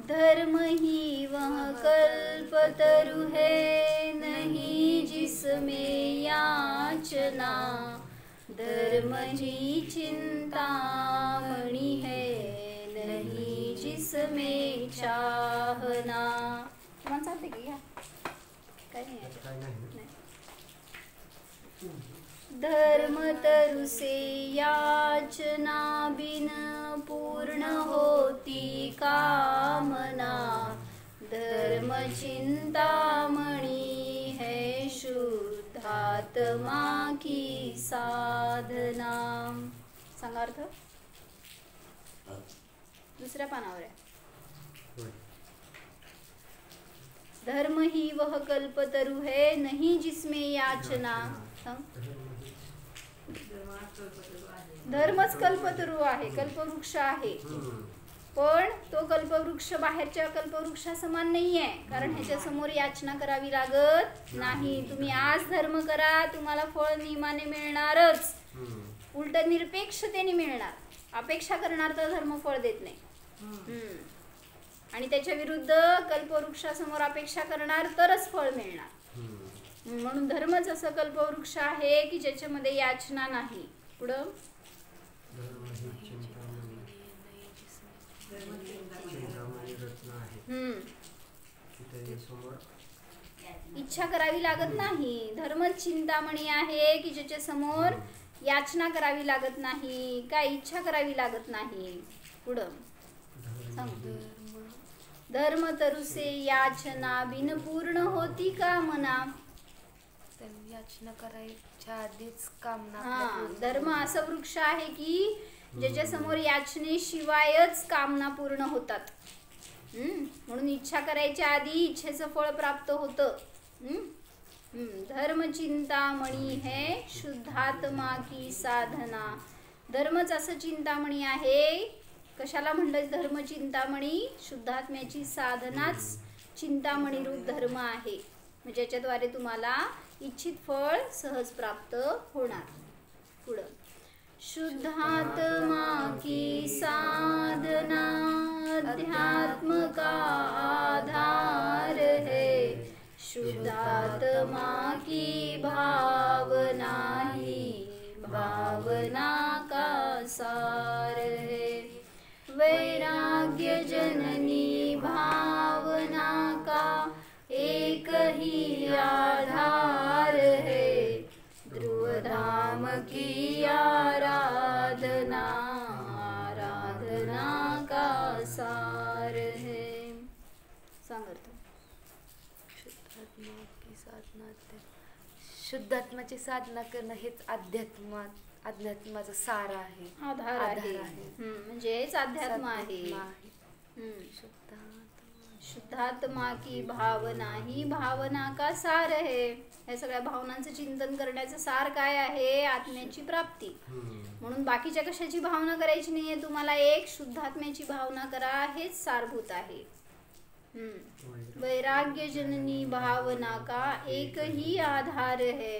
धर्म ही वह कल्पतरु है नहीं जिसमें याचना, धर्म ही चिंतामणि है नहीं जिसमें चाहना. तुम्हाला चालते की घ्या काय नाही. धर्म तरु से याचना बिन पूर्ण होती कामना, धर्म चिंतामणि है शुद्धात्मा की साधना. सांगा अर्थ. दुसऱ्या पानावर आहे. धर्म ही वह कल्पतरु है नहीं जिसमें याचना. धर्मच कल्पतरू आहे, कल्पवृक्ष आहे. पण तो कल्पवृक्ष बाहेरच्या कल्पवृक्षा समान नाही आहे, कारण ह्याच्या समोर याचना करावी लागत नाही. तुम्ही आज धर्म करा, तुम्हाला फळ नियमाने मिळणारच, उलट निरपेक्षतेने मिळणार. अपेक्षा करणार तर धर्म फळ देत नाही. आणि त्याच्या विरुद्ध कल्पवृक्षासमोर अपेक्षा करणार तरच फळ मिळणार. म्हणून धर्मच असं कल्पवृक्ष आहे की ज्याच्यामध्ये याचना नाही. पुढं इच्छा करावी लागत नाही. धर्मच चिंतामणी आहे की ज्याच्या समोर याचना करावी लागत नाही, काय इच्छा करावी लागत नाही. पुढं सांग. धर्म तरुसे याचना बिन पूर्ण होती का मना. याचना करायच्या आधीच कामना. धर्म असा वृक्ष आहे की ज्याच्या समोर याचनेशिवायच कामना पूर्ण होतात. म्हणून इच्छा करायच्या आधी इच्छेचं फळ प्राप्त होतं. धर्म चिंतामणी है शुद्धात्मा की साधना. धर्मच असं चिंतामणी आहे. कशाला म्हणलं धर्म चिंतामणी. शुद्धात्म्याची साधनाच चिंतामणी रूप धर्म आहे, ज्याच्याद्वारे तुम्हाला इच्छित फळ सहज प्राप्त होणार. पुढं शुद्धात्मा की साधना अध्यात्म का आधार है. शुद्धात्मा की भावना ही भावना का सार है. वैराग्य जननी भावना का एक ही आधार है. ध्रुव धाम की आराधना आराधना का सार है. सांग अर्थ. शुद्धात्माची साधना करणं हेच अध्यात्माचा सार आहे, आधार आहे. म्हणजे हेच अध्यात्म आहे. शुद्धात्मा की भावना ही भावना का सार है. या सगळ्या भावनांचं चिंतन करण्याचं सार काय आहे. आत्म्याची प्राप्ती. म्हणून बाकीच्या कशाची भावना करायची नाहीये तुम्हाला. एक शुद्धात्म्याची भावना करा, हेच सारभूत आहे. वैराग्य जननी भावना का एक ही आधार है.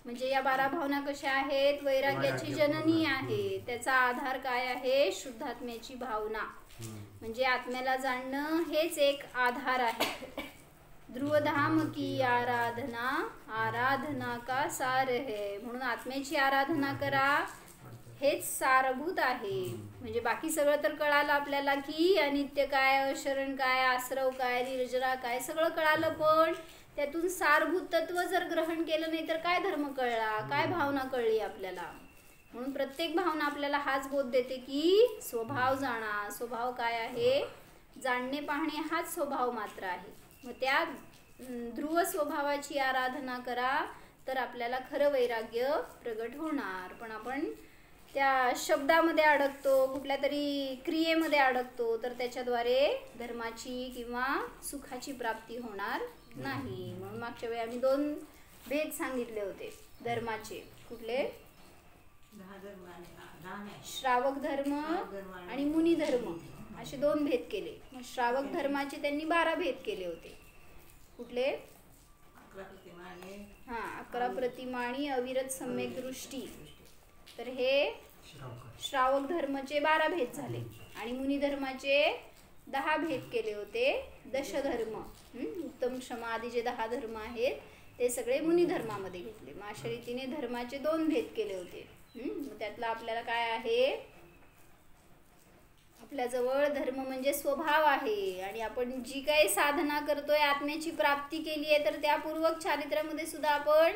म्हणजे या 12 भावना कशा आहेत. वैराग्याची जननी आहे, त्याचा आधार काय आहे. शुद्धात्म्याची भावना. म्हणजे आत्म्याला जाणणं हेच एक आधार आहे. ध्रुवधाम की आराधना आराधना का सार है. म्हणून आत्म्याची आराधना करा, हेच सारभूत आहे. म्हणजे बाकी सगळं तर कळालं आपल्याला की अनित्य काय, अशरण काय, आश्रव काय, निर्जरा काय, सगळं कळालं. पण त्यातून सारभूत तत्व जर ग्रहण केलं नाही तर काय धर्म कळला, काय भावना कळली आपल्याला. म्हणून प्रत्येक भावना आपल्याला हाच बोध देते की स्वभाव जाणा. स्वभाव काय आहे. जाणणे पाहणे हाच स्वभाव मात्र आहे. मग त्या ध्रुव स्वभावाची आराधना करा तर आपल्याला खरं वैराग्य प्रगट होणार. पण आपण त्या शब्दामध्ये अडकतो, कुठल्या तरी क्रियेमध्ये अडकतो, तर त्याच्याद्वारे धर्माची किंवा सुखाची प्राप्ती होणार नाही. म्हणून मागच्या वेळी आम्ही 2 भेद सांगितले होते धर्माचे. कुठले. श्रावक धर्म आणि मुनी धर्म असे 2 भेद केले. मग श्रावक धर्माचे त्यांनी 12 भेद केले होते. कुठले. 11 प्रतिमाणी अविरत सम्यक दृष्टी. तर हे श्रावक धर्माचे 12 भेद झाले. आणि मुनी धर्माचे 10 भेद केले होते. दशधर्म, उत्तम क्षमा आदी जे 10 धर्म आहेत ते सगळे मुनी धर्मामध्ये घेतले. मग अशा रीतीने धर्माचे 2 भेद केले होते. त्यातला आपल्याला काय आहे. आपल्याजवळ धर्म म्हणजे स्वभाव आहे. आणि आपण जी काही साधना करतोय, आत्म्याची प्राप्ती केली आहे, तर त्या पूर्वक चारित्र्यामध्ये सुद्धा आपण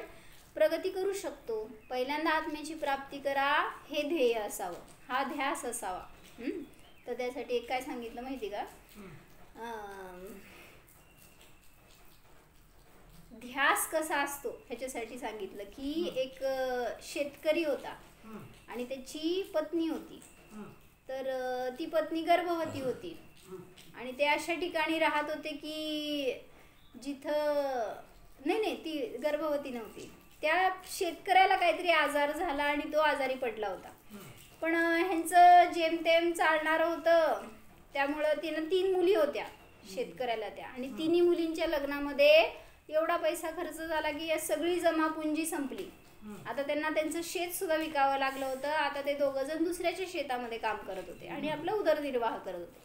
प्रगती करू शकतो. पहिल्यांदा आत्म्याची प्राप्ती करा हे ध्येय असावं, हा ध्यास असावा. तर त्यासाठी एक काय सांगितलं माहिती का. ध्यास कसा असतो ह्याच्यासाठी सांगितलं की एक शेतकरी होता आणि त्याची पत्नी होती. तर ती पत्नी गर्भवती होती आणि ते अशा ठिकाणी राहत होते की जिथं नाही नाही, ती गर्भवती नव्हती. त्या शेतकऱ्याला काहीतरी आजार झाला आणि तो आजारी पडला होता. पण ह्यांचं जेमतेम चालणारं होतं, त्यामुळं तिनं 3 मुली होत्या शेतकऱ्याला त्या, आणि 3 मुलींच्या लग्नामध्ये एवढा पैसा खर्च झाला की या सगळी जमापुंजी संपली. आता त्यांना त्यांचं शेत सुद्धा विकावं लागलं होतं. आता ते 2 जण दुसऱ्याच्या शेतामध्ये काम करत होते आणि आपला उदरनिर्वाह करत होते.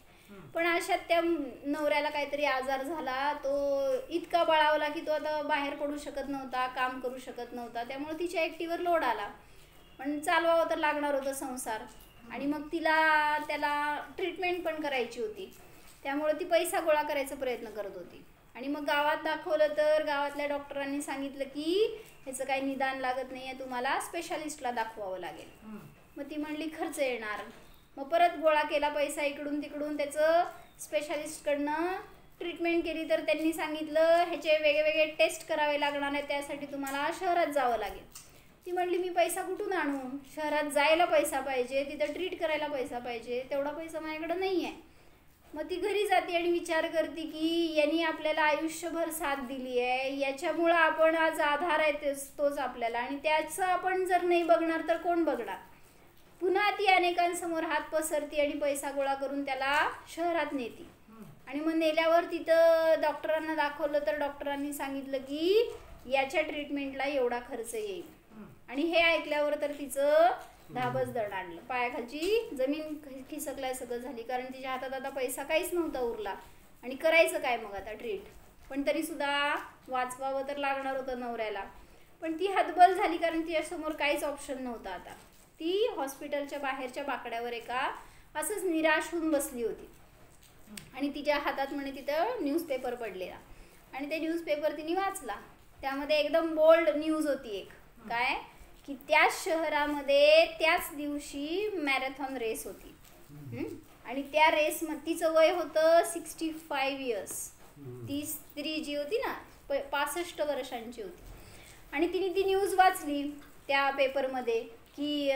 पण अशात त्या नवऱ्याला काहीतरी आजार झाला, तो इतका बळावला की तो आता बाहेर पडू शकत नव्हता, काम करू शकत नव्हता. त्यामुळे तिच्या एकटीवर लोड आला. पण चालवावं तर लागणार होतं संसार, आणि मग त्याला ट्रीटमेंट पण करायची होती. त्यामुळे ती पैसा गोळा करायचा प्रयत्न करत होती. आणि मग गावात दाखवलं तर गावातल्या डॉक्टरांनी सांगितलं की ह्याचं काही निदान लागत नाही आहे, तुम्हाला स्पेशालिस्टला दाखवावं लागेल. मग ती म्हणली खर्च येणार. मग परत गोळा केला पैसा इकडून तिकडून, त्याचं स्पेशालिस्टकडनं ट्रीटमेंट केली. तर त्यांनी सांगितलं ह्याचे वेगवेगळे टेस्ट करावे लागणार आहे, त्यासाठी तुम्हाला शहरात जावं लागेल. ती म्हणली मी पैसा कुठून आणू, शहरात जायला पैसा पाहिजे, तिथं ट्रीट करायला पैसा पाहिजे, तेवढा पैसा माझ्याकडं नाही आहे. मग ती घरी जाते आणि विचार करते की यांनी आपल्याला आयुष्यभर साथ दिली आहे, याच्यामुळं आपण आज आधार आहे तोच आपल्याला, आणि त्याचं आपण जर नाही बघणार तर कोण बघणार. पुन्हा ती अनेकांसमोर हात पसरती आणि पैसा गोळा करून त्याला शहरात नेते. आणि मग नेल्यावर तिथं डॉक्टरांना दाखवलं तर डॉक्टरांनी सांगितलं की याच्या ट्रीटमेंटला एवढा खर्च येईल. आणि हे ऐकल्यावर तर तिचं धाबच दणाणलं, पायाखालची जमीन खिसकल्या सगळं झाली. कारण तिच्या हातात आता पैसा काहीच नव्हता उरला, आणि करायचं काय मग आता ट्रीट. पण तरीसुद्धा वाचवावं तर लागणार होतं नवऱ्याला. पण ती हतबल झाली, कारण तिच्यासमोर काहीच ऑप्शन नव्हता. आता ती हॉस्पिटलच्या बाहेरच्या बाकड्यावर एका असंच निराश होऊन बसली होती. आणि तिच्या हातात म्हणे तिथं न्यूजपेपर पडलेला, आणि ते न्यूजपेपर तिने वाचला. त्यामध्ये एकदम बोल्ड न्यूज होती एक, काय की त्याच शहरामध्ये त्याच दिवशी मॅरेथॉन रेस होती. आणि त्या रेस तिचं वय होतं 65 इयर्स. ती स्त्री जी होती ना 65 वर्षांची होती. आणि तिने ती न्यूज वाचली त्या पेपरमध्ये की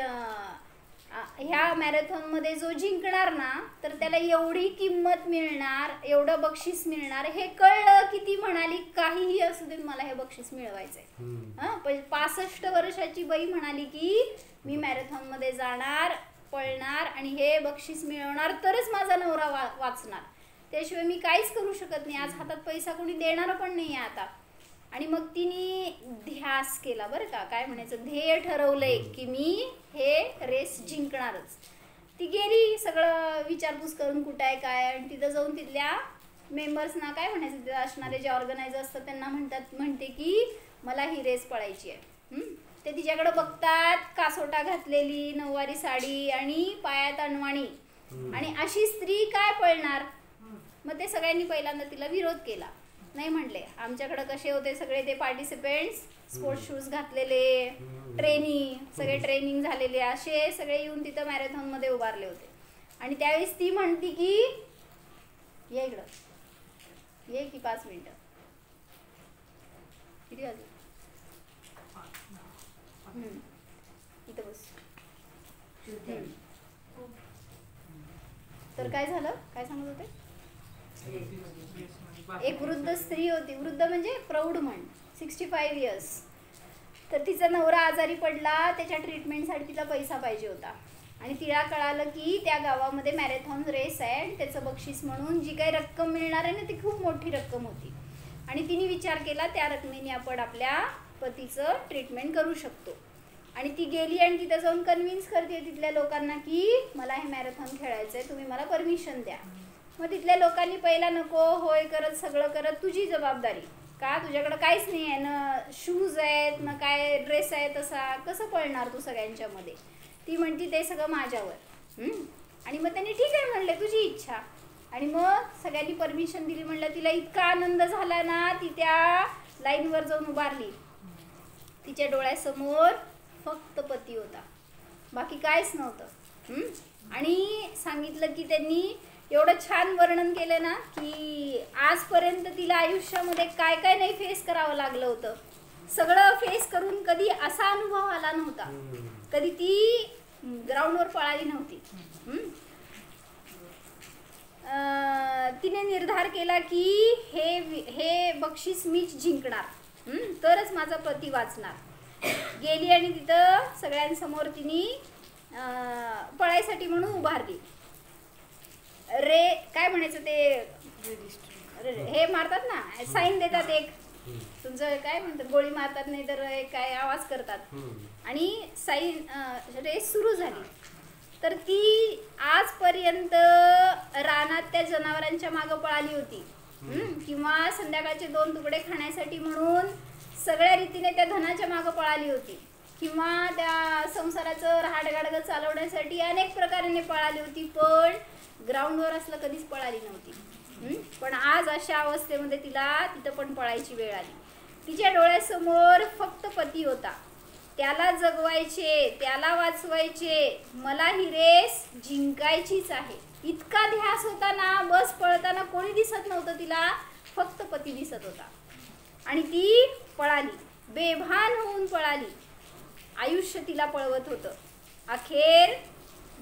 ह्या मॅरेथॉनमध्ये जो जिंकणार ना तर त्याला एवढी किंमत मिळणार, एवढं बक्षीस मिळणार. हे कळलं की ती म्हणाली काहीही असू दे मला हे बक्षीस मिळवायचंय. 65 वर्षाची बाई म्हणाली की मी मॅरेथॉनमध्ये जाणार, पळणार आणि हे बक्षीस मिळवणार तरच माझा नवरा वाचणार, त्याशिवाय मी काहीच करू शकत नाही. आज हातात पैसा कोणी देणार पण नाही आता. आणि मग तिने ध्यास केला बरं का, काय म्हणायचं, ध्येय ठरवलंय की मी हे रेस जिंकणारच. ती गेली सगळं विचारपूस करून कुठं आहे काय, आणि तिथं जाऊन तिथल्या मेंबर्सना काय म्हणायचं, तिथं असणारे जे ऑर्गनायझर असतात त्यांना म्हणते की मला ही रेस पळायची आहे. ते तिच्याकडं बघतात, कासोटा घातलेली, नऊवारी साडी आणि पायात अणवाणी, आणि अशी स्त्री काय पळणार. मग ते सगळ्यांनी पहिल्यांदा तिला विरोध केला. नाही म्हणले, आमच्याकडे कसे होते सगळे ते पार्टिसिपेंट्स, स्पोर्ट्स शूज घातलेले, सगळे ट्रेनिंग झालेले, असे सगळे येऊन तिथं मॅरेथॉन मध्ये उभारले होते. आणि त्यावेळेस ती म्हणती की ये इकडं, ये की 5 मिनिटं, किती वाजले, इथं बस. तर काय झालं, काय सांगत होते. एक वृद्ध स्त्री होती, वृद्ध म्हणजे प्रौढ म्हण, 65 इयर्स. तर तिचा नवरा आजारी पडला, त्याच्या ट्रीटमेंटसाठी तिला पैसा पाहिजे होता. आणि तिला कळालं की त्या गावामध्ये मॅरेथॉन रेस आहे आणि त्याचं बक्षीस म्हणून जी काही रक्कम मिळणार आहे ना ती खूप मोठी रक्कम होती. आणि तिने विचार केला त्या रकमेने आपण आपल्या पतीचं ट्रीटमेंट करू शकतो. आणि ती गेली आणि तिथं जाऊन कन्व्हिन्स करते तिथल्या लोकांना की मला हे मॅरेथॉन खेळायचं आहे, तुम्ही मला परमिशन द्या. मग तिथल्या लोकांनी पहिला नको होय करत सगळं करत, तुझी जबाबदारी का, तुझ्याकडं काहीच नाही आहे ना, शूज आहेत ना काय ड्रेस आहे, तसा कसं पळणार तू सगळ्यांच्या मध्ये. ती म्हणती ते सगळं माझ्यावर. आणि मग त्यांनी ठीक आहे म्हणले, तुझी इच्छा. आणि मग सगळ्यांनी परमिशन दिली. म्हणलं तिला इतका आनंद झाला ना, ती त्या लाईनवर जाऊन उभारली. तिच्या डोळ्यासमोर फक्त पती होता, बाकी काहीच नव्हतं. आणि सांगितलं की त्यांनी एवढं छान वर्णन केलं ना की आजपर्यंत तिला आयुष्यामध्ये काय काय नाही फेस करावं लागलं होतं, सगळं फेस करून कधी असा अनुभव आला नव्हता, कधी ती ग्राउंडवर पळाली नव्हती. तिने निर्धार केला की हे बक्षीस मीच जिंकणार. तरच माझा पती वाचणार. गेली आणि तिथं सगळ्यांसमोर तिने पळायसाठी म्हणून उभारली. काय म्हणायचं ते हे मारतात ना, साईन देतात एक, तुमचं काय म्हणतात, गोळी मारतात नाही तर काय आवाज करतात, आणि साईन रेस सुरू झाली. तर ती आजपर्यंत रानात त्या जनावरांच्या मागं पळाली होती, किंवा संध्याकाळचे 2 तुकडे खाण्यासाठी म्हणून सगळ्या रीतीने त्या धनाच्या मागं पळाली होती, किंवा त्या संसाराचं रहाटगाडगं चालवण्यासाठी अनेक प्रकाराने पळाली होती, पण ग्राउंडवर असलं कधीच पळाली नव्हती. पण आज अशा अवस्थेमध्ये तिला तिथं पण पळायची वेळ आली. तिच्या डोळ्यासमोर फक्त पती होता, त्याला जगवायचे, त्याला वाचवायचे, मला ही रेस जिंकायचीच आहे, इतका ध्यास होता ना. बस पळताना कोणी दिसत नव्हतं तिला, फक्त पती दिसत होता. आणि ती पळाली, बेभान होऊन पळाली. आयुष्य तिला पळवत होतं. अखेर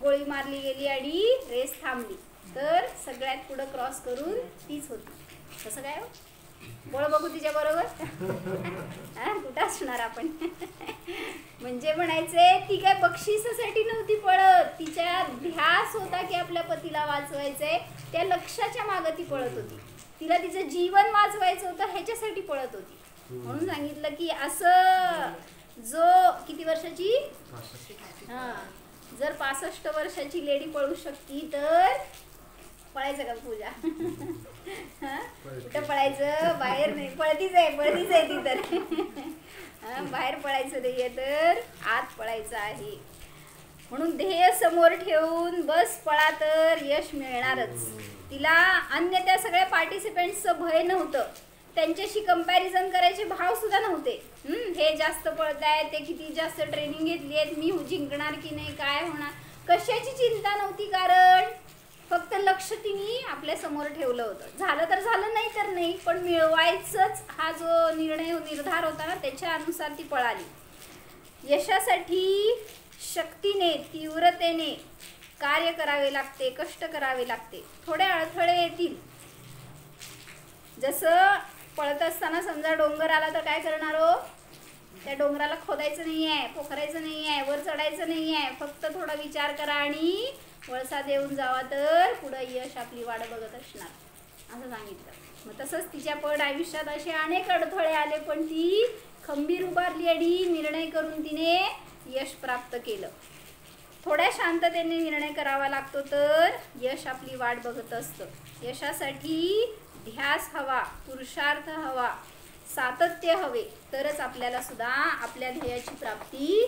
गोळी मारली गेली आणि रेस थांबली. तर सगळ्यात पुढं क्रॉस करून तीच होती. कसं काय हो, बोल बघू तिच्या बरोबर. कुठं असणार आपण. म्हणजे म्हणायचे ती काय बक्षिसासाठी नव्हती पळत, तिच्या ध्यास होता की आपल्या पतीला वाचवायचंय, त्या लक्ष्याच्या मागं ती पळत होती. तिला तिचं जीवन वाचवायचं होतं, ह्याच्यासाठी पळत होती. म्हणून सांगितलं की असं जो किती वर्षाची, जर 65 वर्षाची लेडी पळू शकती तर पळायचं का पूजा. कुठं पळायचं, बाहेर नाही, पळतीच आहे ती तर. बाहेर पळायचं नाहीये तर आत पळायचं आहे. म्हणून ध्येय समोर ठेवून बस पळा तर यश मिळणारच. तिला अन्य त्या सगळ्या पार्टिसिपेंट्सचं भय नव्हतं, त्यांच्याशी कंपॅरिझन करायचे भाव सुद्धा नव्हते. हे जास्त पळत आहेत, ते किती जास्त ट्रेनिंग घेतली आहेत, मी जिंकणार की नाही, काय होणार, कशाची चिंता नव्हती. कारण फक्त लक्ष तिने आपल्या समोर ठेवलं होतं. झालं तर झालं, नाही तर नाही, पण मिळवायचंच हा जो निर्धार होता ना, त्याच्या अनुसार ती पळाली. यशासाठी शक्तीने, तीव्रतेने कार्य करावे लागते, कष्ट करावे लागते. थोडे अडथळे येतील. जसं पळत असताना समजा डोंगर आला तर काय करणार हो, त्या डोंगराला खोदायचं नाही आहे, पोखरायचं नाही आहे, वर चढायचं नाही आहे, फक्त थोडा विचार करा आणि वळसा देऊन जावा तर पुढं यश आपली वाट बघत असणार, असं सांगितलं. मग तसंच तिच्या पण आयुष्यात असे अनेक अडथळे आले, पण ती खंबीर उभारली आणि निर्णय करून तिने यश प्राप्त केलं. थोड्या शांततेने निर्णय करावा लागतो तर यश आपली वाट बघत असतं. यशासाठी ध्यास हवा, पुरुषार्थ हवा, सातत्य हवे, तरच आपल्याला सुद्धा आपल्या ध्येयाची प्राप्ती.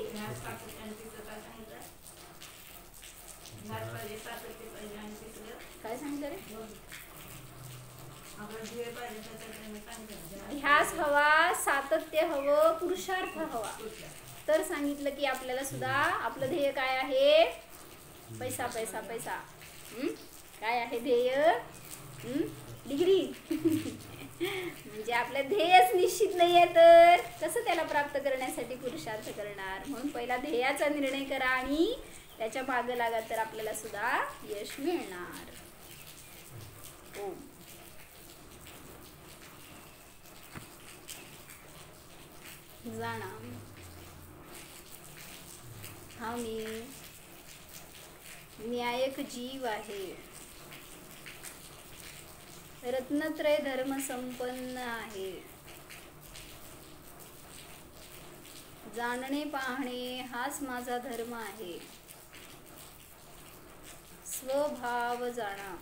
काय सांगितलं रे, ध्यास हवा, सातत्य हवं, पुरुषार्थ हवा, तर सांगितलं की आपल्याला सुद्धा आपलं ध्येय काय आहे, पैसा पैसा पैसा. काय आहे ध्येय, डिग्री. म्हणजे आपलं ध्येयच निश्चित नाही आहे तर कसं त्याला प्राप्त करण्यासाठी पुरुषार्थ करणार. म्हणून पहिला ध्येयाचा निर्णय करा आणि त्याच्या मागे लागा, तर आपल्याला सुद्धा यश मिळणार. ओम. जाणा हा मी न्यायक जीव आहे, रत्नत्रय धर्म संपन्न आहे. जाणणे पाहणे हाच माझा धर्म आहे. स्वभाव जाणा.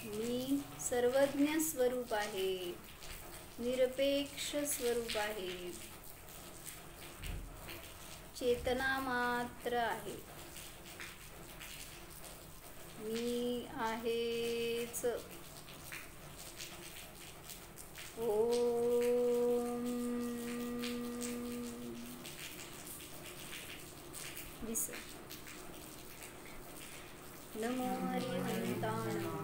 मी सर्वज्ञ स्वरूप आहे, निरपेक्ष स्वरूप आहे, चेतना मात्र आहे. मी आहेच. ओम. नमो हरिहंताण.